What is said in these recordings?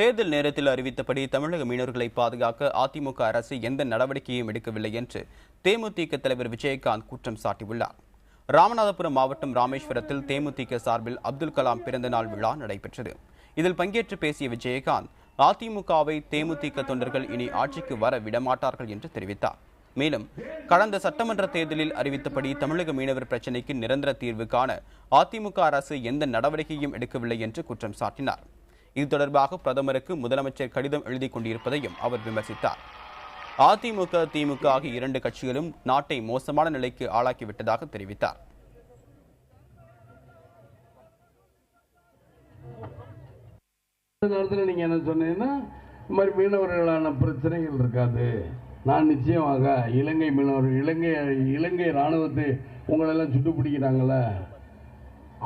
தேர்தல் நேரத்தில் அறிவித்தபடி தமிழக மீனவர்களை பாதுகாக்க அதிமுக அரசு எந்த நடவடிக்கையும் எடுக்கவில்லை என்று தேமுதிக தலைவர் விஜயகாந்த் குற்றம் சாட்டியுள்ளார். ராமநாதபுரம் மாவட்டம் ராமேஸ்வரத்தில் தேமுதிக சார்பில் அப்துல் கலாம் பிறந்தநாள் விழா நடைபெற்றது. இதில் பங்கேற்று பேசிய விஜயகாந்த் அதிமுகவை தேமுதிக தொண்டர்கள் இனி ஆட்சிக்கு வர விடமாட்டார்கள் என்று தெரிவித்தார். மேலும் கடந்த சட்டமன்ற தேர்தலில் அறிவித்தபடி தமிழக மீனவர் பிரச்சினைக்கு நிரந்தர தீர்வு காண அதிமுக அரசு எந்த நடவடிக்கையும் எடுக்கவில்லை என்று குற்றம் சாட்டினார். இது தொடர்பாக பிரதமருக்கு முதலமைச்சர் கடிதம் எழுதி கொண்டிருப்பதையும் அவர் விமர்சித்தார். அதிமுக, திமுக ஆகிய இரண்டு கட்சிகளும் நாட்டை மோசமான நிலைக்கு ஆளாக்கிவிட்டதாக தெரிவித்தார். நீங்க என்ன சொன்னீங்கன்னா இந்த மாதிரி மீனவர்களான பிரச்சனைகள் இருக்காது. நான் நிச்சயமாக இலங்கை மீனவர்கள் இலங்கை ராணுவத்தை உங்களெல்லாம் சுட்டு பிடிக்கிறாங்கள,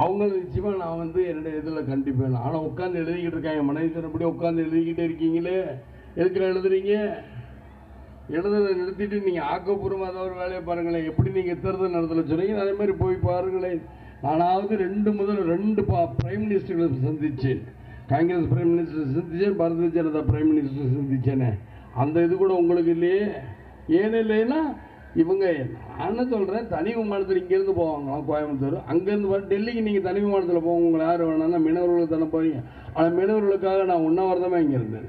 அவங்கள நிச்சயமா நான் என்னுடைய இதில் கண்டிப்பேன். ஆனால் உட்காந்து எழுதிக்கிட்டு இருக்காங்க, மனைவி சொன்னபடி உட்காந்து எழுதிக்கிட்டே இருக்கீங்களே, எதுக்குள்ள எழுதுறீங்க? எழுதுறதை நிறுத்திட்டு நீங்கள் ஆக்கப்பூர்வமாக ஏதாவது ஒரு வேலையை பாருங்களேன். எப்படி நீங்கள் தேர்தல் நடத்தல சொன்னீங்க, அதே மாதிரி போய் பாருங்களேன். நானாவது ரெண்டு பிரைம் மினிஸ்டர்களை சந்திச்சேன். காங்கிரஸ் பிரைம் மினிஸ்டர் சந்திச்சேன், பாரதிய ஜனதா பிரைம் மினிஸ்டர் சந்திச்சேன்னு. அந்த இது கூட உங்களுக்கு இல்லையே. ஏன்னு இல்லைன்னா இவங்க நான் சொல்கிறேன், தனி விமானத்தில் இங்கேருந்து போவாங்களாம் கோயம்புத்தூர், அங்கேருந்து டெல்லிக்கு நீங்கள் தனி விமானத்தில் போங்க. உங்களை யார் வேணாம்னா மீனவர்களுக்கு தானே போவீங்க. ஆனால் மீனவர்களுக்காக நான் உண்ணாவிரதமாக இங்கே இருந்தேன்.